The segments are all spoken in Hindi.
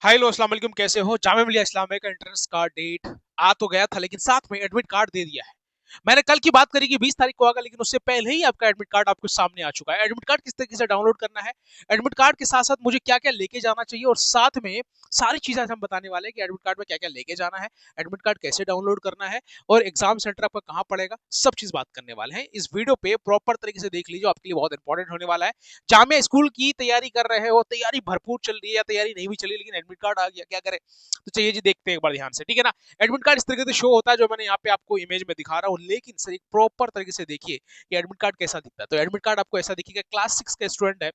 हाय लो अस्सलाम वालेकुम, कैसे हो? जामिया मिलिया इस्लामिया का एंट्रेंस का डेट आ तो गया था, लेकिन साथ में एडमिट कार्ड दे दिया है। मैंने कल की बात करी कि 20 तारीख को आएगा, लेकिन उससे पहले ही आपका एडमिट कार्ड आपके सामने आ चुका है। एडमिट कार्ड किस तरीके से डाउनलोड करना है, एडमिट कार्ड के साथ साथ मुझे क्या क्या लेके जाना चाहिए, और साथ में सारी चीजें आज हम बताने वाले हैं कि एडमिट कार्ड में क्या क्या लेके जाना है, एडमिट कार्ड कैसे डाउनलोड करना है, और एग्जाम सेंटर आपका कहाँ पड़ेगा, सब चीज बात करने वाले हैं इस वीडियो पे। प्रॉपर तरीके से देख लीजिए, आपके लिए बहुत इंपॉर्टेंट होने वाला है। जामिया स्कूल की तैयारी कर रहे हो, तैयारी भरपूर चल रही है या तैयारी नहीं भी चली, लेकिन एडमिट कार्ड आ गया, क्या करें? तो चलिए जी, देखते हैं एक बार ध्यान से, ठीक है ना। एडमिट कार्ड इस तरीके से शो होता है, जो मैंने यहाँ पे आपको इमेज में दिखा रहा हूँ, लेकिन सर एक प्रॉपर तरीके से देखिए कि एडमिट कार्ड कैसा दिखता है। तो एडमिट कार्ड आपको ऐसा दिखेगा। क्लास 6 का स्टूडेंट है,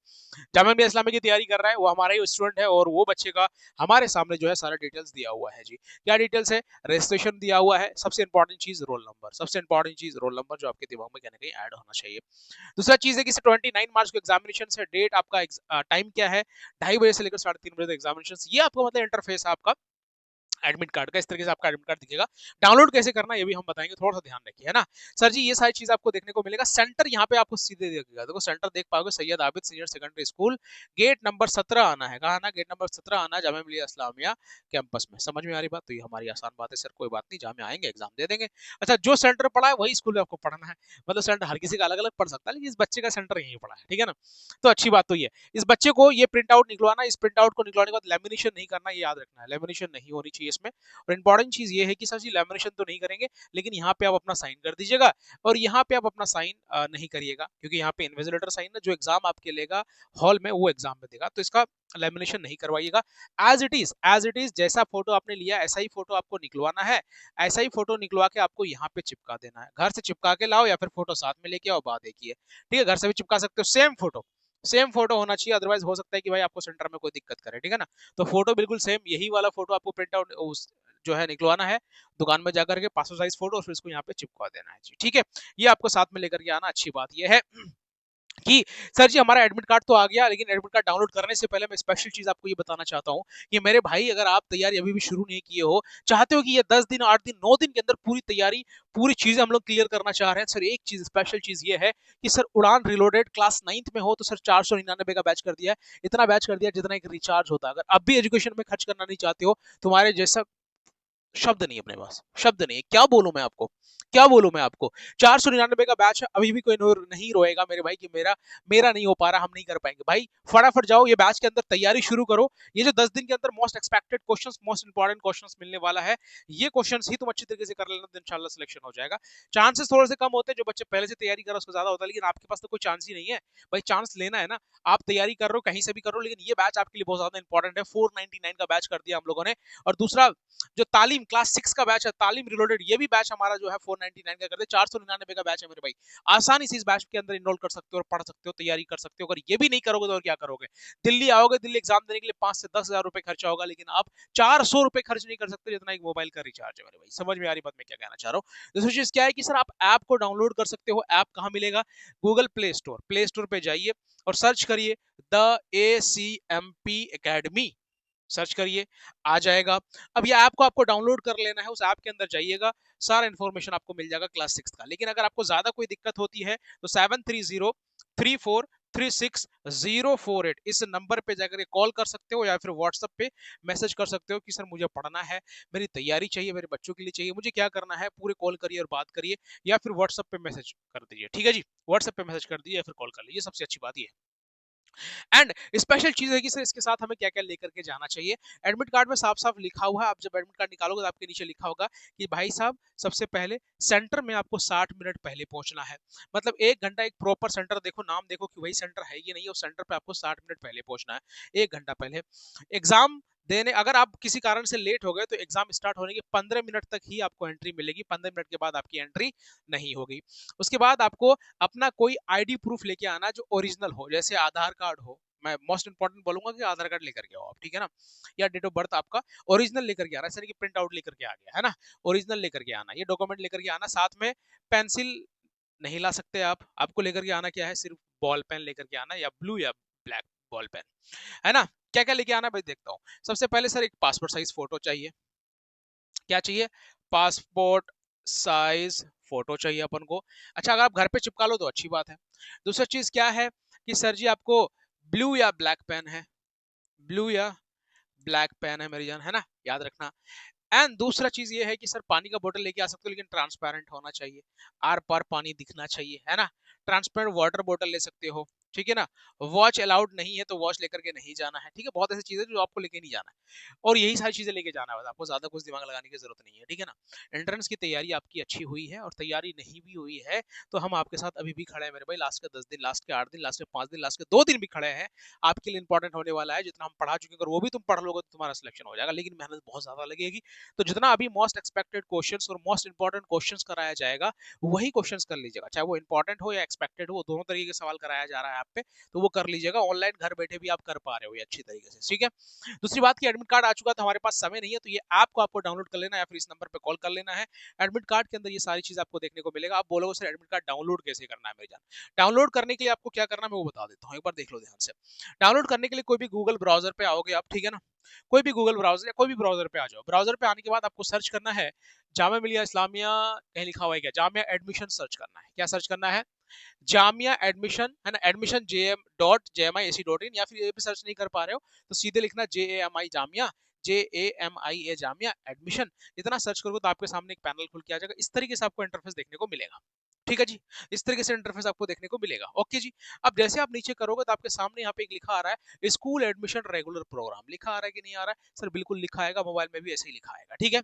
जामिया मिलिया इस्लामिया की तैयारी कर रहा है, वो हमारा ही स्टूडेंट है, और वो बच्चे का हमारे सामने जो है सारा डिटेल्स दिया हुआ है जी। क्या डिटेल्स है? रजिस्ट्रेशन दिया हुआ है, सबसे इंपॉर्टेंट चीज रोल नंबर, सबसे इंपॉर्टेंट चीज रोल नंबर, जो आपके दिमाग में कहीं ना कहीं ऐड होना चाहिए। दूसरा चीज है कि 29 मार्च को एग्जामिनेशन है, डेट आपका टाइम क्या है? 2:30 बजे से लेकर 3:30 बजे तक एग्जामिनेशन। ये आपको मतलब इंटरफेस है आपका एडमिट कार्ड का। इस तरीके से आपका एडमिट कार्ड दिखेगा। डाउनलोड कैसे करना है ये भी हम बताएंगे, थोड़ा सा ध्यान रखिए, है ना। सर जी, ये सारी चीज आपको देखने को मिलेगा। सेंटर यहाँ पे आपको सीधे दिखेगा, देखो सेंटर देख पाओगे, Syed Abid senior secondary school, gate number 17 आना है। कहा ना, गेट नंबर 17 आना है जामिया मिलिया इस्लामिया कैंपस में। समझ में आ रही बात? तो ये हमारी आसान बात है सर, कोई बात नहीं, जामिया आएंगे एग्जाम दे देंगे। अच्छा, जो सेंटर पड़ा है वही स्कूल में आपको पढ़ना है। मतलब सेंटर हर किसी का अलग अलग पढ़ सकता है, लेकिन इस बच्चे का सेंटर यहीं पड़ा है, ठीक है ना। तो अच्छी बात तो ये, इस बच्चे को ये प्रिंट आउट निकलवाना, इस प्रिंट आउट को निकलवाने के बाद लेमिनेशन नहीं करना, ये याद रखना है, लेमिनेशन नहीं होनी चाहिए इसमें। और इंपॉर्टेंट चीज ये है कि सर जी, लेमिनेशन तो नहीं करेंगे, लेकिन यहाँ पे आप अपना साइन कर दीजिएगा। और यहाँ पे आप अपना साइन नहीं करिएगा, क्योंकि यहाँ पे इन्विजिलेटर साइन है, जो एग्जाम आपके लेगा हॉल में, वो एग्जाम में देगा, तो इसका लेमिनेशन नहीं करवाइएगा। एज इट इज जैसा फोटो आपने लिया ऐसा ही फोटो आपको निकलवाना है। ऐसा ही फोटो निकलवा के आपको यहाँ पे चिपका देना है। घर से चिपका के लाओ, या फिर फोटो साथ में लेके आओ, बात एक ही है। ठीक है, घर से भी चिपका सकते हो, सेम फोटो होना चाहिए, अदरवाइज हो सकता है कि भाई आपको सेंटर में कोई दिक्कत करे, ठीक है ना। तो फोटो बिल्कुल सेम, यही वाला फोटो आपको प्रिंट आउट जो है निकलवाना है दुकान में जाकर के, पासपोर्ट साइज फोटो, और फिर इसको यहाँ पे चिपका देना है जी, ठीक है। ये आपको साथ में लेकर के आना। अच्छी बात ये है कि सर जी, हमारा एडमिट कार्ड तो आ गया, लेकिन एडमिट कार्ड डाउनलोड करने से पहले मैं स्पेशल चीज आपको ये बताना चाहता हूँ कि मेरे भाई, अगर आप तैयारी अभी भी शुरू नहीं किए हो, चाहते हो कि ये 10 दिन, 8 दिन, 9 दिन के अंदर पूरी तैयारी, पूरी चीजें हम लोग क्लियर करना चाह रहे हैं, सर एक चीज, स्पेशल चीज ये है कि सर उड़ान रिलोडेड क्लास 9th में हो तो सर 499 का बैच कर दिया है। इतना बैच कर दिया जितना एक रिचार्ज होता है। अगर अब भी एजुकेशन में खर्च करना नहीं चाहते हो, तुम्हारे जैसा शब्द नहीं, अपने पास शब्द नहीं है, क्या बोलूं मैं आपको, क्या बोलूं मैं आपको। 499 का बैच है, अभी भी कोई नहीं रोएगा मेरे भाई कि मेरा मेरा नहीं हो पा रहा, हम नहीं कर पाएंगे। भाई फटाफट जाओ, ये बैच के अंदर तैयारी शुरू करो। ये जो 10 दिन के अंदर most expected questions, most important questions मिलने वाला है, ये क्वेश्चंस ही तुम अच्छी तरीके से कर लेना, तो इंशाल्लाह सिलेक्शन हो जाएगा। चांसेस थोड़े से कम होते हैं, जो बच्चे पहले से तैयारी कर रहे हैं उसको ज्यादा होता है, लेकिन आपके पास तो कोई चांस ही नहीं है। भाई चांस लेना है ना, आप तैयारी कर रहे हो कहीं से भी करो, लेकिन ये बैच आपके लिए बहुत ज्यादा इंपॉर्टेंट है। 499 का बैच कर दिया हम लोगों ने। और दूसरा, जो तालीम क्लास 6 का बैच है, तालीम रिलोडेड, ये भी बैच हमारा जो है 499 का कर दे। 499 का बैच है मेरे भाई। आसानी से इस बैच के अंदर इनरोल कर सकते हो और पढ़ सकते हो, तैयारी कर सकते हो। अगर ये भी नहीं करोगे तो और क्या करोगे? दिल्ली आओगे, दिल्ली एग्जाम देने के लिए 5 से 10 हजार रुपए खर्चा होगा, लेकिन आप 400 रुपए खर्च नहीं कर सकते जितना एक मोबाइल का रिचार्ज है मेरे भाई। समझ में आ रही बात मैं क्या कहना चाह रहा हूँ? दूसरी चीज क्या है कि सर, आप ऐप को डाउनलोड कर सकते हो। ऐप कहाँ मिलेगा? गूगल प्ले स्टोर पे जाइए और सर्च करिए द ACMP एकेडमी, सर्च करिए, आ जाएगा। अब ये ऐप को आपको डाउनलोड कर लेना है, उस ऐप के अंदर जाइएगा, सारा इन्फॉर्मेशन आपको मिल जाएगा क्लास 6 का। लेकिन अगर आपको ज्यादा कोई दिक्कत होती है तो 7303436048 इस नंबर पे जाकर के कॉल कर सकते हो, या फिर व्हाट्सएप पे मैसेज कर सकते हो कि सर मुझे पढ़ना है, मेरी तैयारी चाहिए, मेरे बच्चों के लिए चाहिए, मुझे क्या करना है, पूरे कॉल करिए और बात करिए, या फिर व्हाट्सएप पे मैसेज कर दीजिए, ठीक है जी। व्हाट्सएप पे मैसेज कर दीजिए या फिर कॉल कर लीजिए, सबसे अच्छी बात ये है। एंड स्पेशल चीज है कि सर, इसके साथ हमें क्या क्या लेकर के जाना चाहिए। एडमिट कार्ड में साफ साफ लिखा हुआ है, आप जब एडमिट कार्ड निकालोगे तो आपके नीचे लिखा होगा कि भाई साहब, सबसे पहले सेंटर में आपको 60 मिनट पहले पहुंचना है। मतलब 1 घंटा, एक प्रॉपर सेंटर देखो, नाम देखो कि वही सेंटर है कि नहीं, उस सेंटर पे आपको 60 मिनट पहले पहुंचना है, 1 घंटा पहले। एग्जाम देने, अगर आप किसी कारण से लेट हो गए तो एग्जाम स्टार्ट होने के 15 मिनट तक ही आपको एंट्री मिलेगी, 15 मिनट के बाद आपकी एंट्री नहीं होगी। उसके बाद आपको अपना कोई आईडी प्रूफ लेके आना जो ओरिजिनल हो, जैसे आधार कार्ड हो। मैं मोस्ट इंपॉर्टेंट बोलूंगा कि आधार कार्ड लेकर के आओ आप, ठीक है ना। या डेट ऑफ बर्थ आपका ओरिजिनल लेकर के आना, ऐसा नहीं कि प्रिंट आउट लेकर के आ गया, है ना। ओरिजिनल लेकर के आना, ये डॉक्यूमेंट लेकर के आना। साथ में पेंसिल नहीं ला सकते आप, आपको लेकर के आना क्या है, सिर्फ बॉल पेन लेकर के आना, या ब्लू या ब्लैक बॉल पेन, है ना। क्या क्या लेके आना भाई, देखता हूँ। सबसे पहले सर, एक पासपोर्ट साइज फोटो चाहिए। क्या चाहिए? पासपोर्ट साइज फोटो चाहिए अपन को। अच्छा, अगर आप घर पे चिपका लो तो अच्छी बात है। दूसरा चीज क्या है कि सर जी, आपको ब्लू या ब्लैक पेन है? ब्लू या ब्लैक पेन है मेरी जान, है ना, याद रखना। एंड दूसरा चीज ये है कि सर पानी का बोतल लेके आ सकते हो लेकिन ट्रांसपेरेंट होना चाहिए, आर पार पानी दिखना चाहिए, है ना। ट्रांसपेरेंट वाटर बोतल ले सकते हो, ठीक है ना। वॉच अलाउड नहीं है तो वॉच लेकर के नहीं जाना है, ठीक है। बहुत ऐसी चीजें जो आपको लेके नहीं जाना है, और यही सारी चीजें लेके जाना है, बस आपको ज्यादा कुछ दिमाग लगाने की जरूरत नहीं है, ठीक है ना। एंट्रेंस की तैयारी आपकी अच्छी हुई है और तैयारी नहीं भी हुई है तो हम आपके साथ अभी भी खड़े हैं मेरे भाई। लास्ट के 10 दिन, लास्ट के 8 दिन, लास्ट के 5 दिन, लास्ट के 2 दिन भी खड़े हैं। आपके लिए इंपॉर्टेंट होने वाला है, जितना हम पढ़ा चुके हैं अगर वो भी तुम पढ़ लोगे तो तुम्हारा सिलेक्शन हो जाएगा, लेकिन मेहनत बहुत ज्यादा लगेगी। तो जितना अभी मोस्ट एक्सपेक्टेड क्वेश्चंस और मोस्ट इंपॉर्टेंट क्वेश्चंस कराया जाएगा वही क्वेश्चंस कर लीजिएगा, चाहे वो इंपॉर्टेंट हो या एक्सपेक्टेड हो, दोनों तरीके के सवाल कराया जा रहा है आप पे, तो वो कर लीजिएगा। ऑनलाइन घर बैठे भी आप कर पा रहे हो ये अच्छी तरीके से, ठीक है। दूसरी बात की एडमिट कार्ड आ चुका था, हमारे पास समय नहीं है तो ये ऐप को आपको डाउनलोड कर लेना है या फिर इस नंबर पे कॉल कर लेना है। एडमिट कार्ड के अंदर ये सारी चीज आपको देखने को मिलेगा। आप बोलोगे सर एडमिट कार्ड डाउनलोड कैसे करना है मेरी जान। डाउनलोड करने के लिए आपको क्या करना है मैं वो बता देता हूँ, एक बार देख लो ध्यान से। डाउनलोड करने के लिए कोई भी गूगल ब्राउजर पे आओगे आप, ठीक है ना। कोई भी गूगल ब्राउजर या कोई भी ब्राउजर पे आ जाओ। ब्राउजर पे आने के बाद आपको सर्च करना है जामिया मिलिया इस्लामिया, कहीं लिखा हुआ है क्या, जामिया एडमिशन सर्च करना है। क्या सर्च करना है, जामिया एडमिशन, है ना, एडमिशन jm.jmi.ac.in, या फिर ये भी सर्च नहीं कर पा रहे हो तो सीधे लिखना JAMI Jamia, JAMIA Jamia admission. इतना सर्च करोगे तो आपके सामने एक पैनल खुल के आ जाएगा, इस तरीके से आपको इंटरफेस देखने को मिलेगा, ठीक है जी। इस तरीके से इंटरफेस आपको देखने को मिलेगा, ओके जी। अब जैसे आप नीचे करोगे तो आपके सामने यहाँ पे एक लिखा आ रहा है स्कूल एडमिशन रेगुलर प्रोग्राम, लिखा आ रहा है कि नहीं आ रहा है, सर बिल्कुल लिखा आएगा, मोबाइल में भी ऐसे ही लिखा आएगा, ठीक है।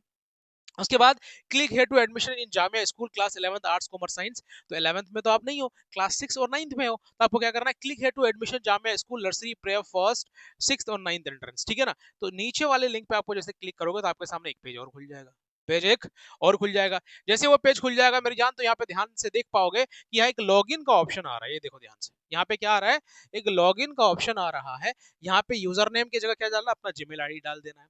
उसके बाद click here to admission in Jamia school class 11th arts commerce science. तो 11th में तो आप नहीं हो, क्लास 6 और 9th में हो, तो आपको क्या करना है, click here to admission Jamia school nursery prayer first 6th और 9th एंट्रेंस, ठीक है ना। तो नीचे वाले लिंक पे आपको जैसे क्लिक करोगे तो आपके सामने एक पेज और खुल जाएगा, पेज एक और खुल जाएगा। जैसे वो पेज खुल जाएगा मेरी जान तो यहाँ पे ध्यान से देख पाओगे कि यहाँ एक लॉगिन का ऑप्शन आ रहा है, ये देखो ध्यान से, यहाँ पे क्या आ रहा है, एक लॉगिन का ऑप्शन आ रहा है। यहाँ पे यूजर नेम की जगह क्या डालना है, अपना जीमेल आईडी डाल देना है।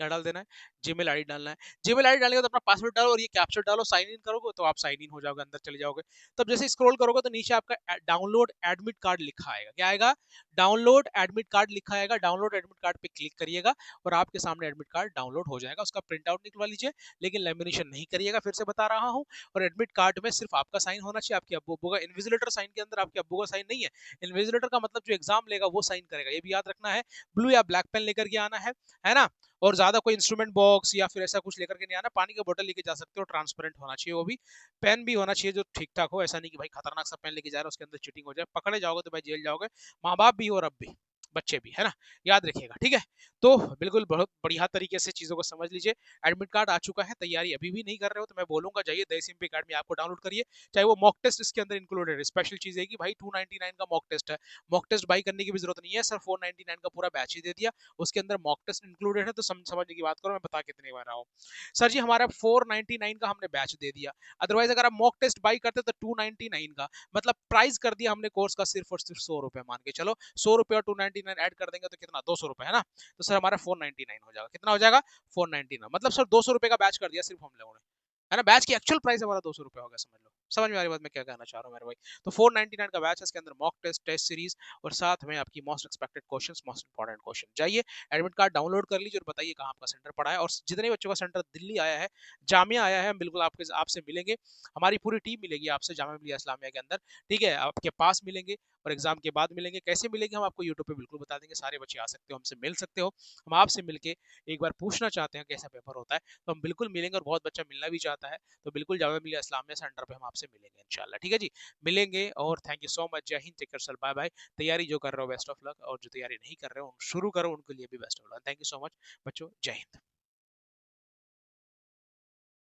क्या डाल देना है, जीमेल आईडी डालना है। जीमेल आईडी डालने के बाद अपना पासवर्ड डालो और ये कैप्चर डालो, साइन इन करोगे तो आप साइन इन हो जाओगे, अंदर चले जाओगे। तब जैसे स्क्रॉल करोगे तो नीचे आपका डाउनलोड एडमिट कार्ड लिखा आएगा, क्या आएगा, डाउनलोड एडमिट कार्ड लिखा आएगा। डाउनलोड एडमिट कार्ड पे क्लिक करिएगा और आपके सामने एडमिट कार्ड डाउनलोड हो जाएगा। उसका प्रिंट आउट निकलवा लीजिए, लेकिन लेमिनेशन नहीं करिएगा, फिर से बता रहा हूँ। और एडमिट कार्ड में सिर्फ आपका साइन होना चाहिए, आपके अब्बू का। इन्विजिलेटर साइन के अंदर आपके अब्बू का साइन नहीं है। इन्विजिलेटर का मतलब जो एग्जाम लेगा वो साइन करेगा, ये भी याद रखना है। ब्लू या ब्लैक पेन लेकर के आना है ना। और ज्यादा कोई इंस्ट्रूमेंट बॉक्स या फिर ऐसा कुछ लेकर के नहीं आना। पानी का बोतल लेके जा सकते हो, ट्रांसपेरेंट होना चाहिए वो भी। पेन भी होना चाहिए जो ठीक ठाक हो, ऐसा नहीं कि भाई खतरनाक सा पेन लेके जा रहा है उसके अंदर चीटिंग हो जाए, पकड़े जाओगे तो भाई जेल जाओगे। माँ बाप भी और अब भी, बच्चे भी, है ना, याद रखिएगा, ठीक है। तो बिल्कुल बहुत बढ़िया तरीके से चीजों को समझ लीजिए। एडमिट कार्ड आ चुका है, तैयारी अभी भी नहीं कर रहे हो तो मैं बोलूंगा जाइए दहीसिंपी अकेडमी आपको डाउनलोड करिए। चाहे वो मॉक टेस्ट इसके अंदर इंक्लूडेड है। स्पेशल चीज है कि भाई 299 का मॉक टेस्ट है, मॉक टेस्ट बाई करने की भी जरूरत नहीं है सर, 499 का पूरा बैच ही दे दिया, उसके अंदर मॉक टेस्ट इंक्लूडेड है। तो समझने की बात करो, मैं बता कितने बार रहा हूँ सर जी, हमारा 499 का हमने बैच दे दिया। अदरवाइज अगर आप मॉक टेस्ट बाई करते तो 299 का, मतलब प्राइस कर दिया हमने कोर्स का सिर्फ और सिर्फ 100 रुपए, मान के चलो 100 रुपए और 299 ऐड कर देंगे तो कितना, 200 रुपए, है ना। तो सर हमारा 499 हो जाएगा, कितना हो जाएगा, 499, मतलब सर 200 रुपए का बैच कर दिया सिर्फ हम लोगों ने, है ना। बैच की एक्चुअल प्राइस हमारा 200 रुपए हो गया, समझ लो। समझ में आ रही बात मैं क्या कहना चाह रहा हूँ मेरे भाई। तो 499 का बैच है, इसके अंदर मॉक टेस्ट, टेस्ट सीरीज और साथ में आपकी most expected questions, most important question. जाइए एडमिट कार्ड डाउनलोड कर लीजिए और बताइए कहाँ आपका सेंटर पड़ा है। और जितने बच्चों का सेंटर दिल्ली आया है, जामिया आया है, हम बिल्कुल आपसे मिलेंगे। हमारी पूरी टीम मिलेगी आपसे जामिया मिलिया इस्लामिया के अंदर, ठीक है। आपके पास मिलेंगे और एग्जाम के बाद मिलेंगे। कैसे मिलेंगे हम आपको यूट्यूब पे बिल्कुल बता देंगे, सारे बच्चे आ सकते हो, हमसे मिल सकते हो। हम आपसे मिलके एक बार पूछना चाहते हैं कैसा पेपर होता है तो हम बिल्कुल मिलेंगे, और बहुत बच्चा मिलना भी चाहता है तो बिल्कुल जामिया मिलिया इस्लामिया सेंटर पे हम आपसे मिलेंगे इंशाल्लाह, ठीक है जी। मिलेंगे और थैंक यू सो मच, जय हिंद, take care, sir, bye bye. तैयारी जो कर रहे हो बेस्ट ऑफ लक, और जो तैयारी नहीं कर रहे हो शुरू करो उनके लिए भी best of luck. Thank you so much बच्चों, जय हिंद।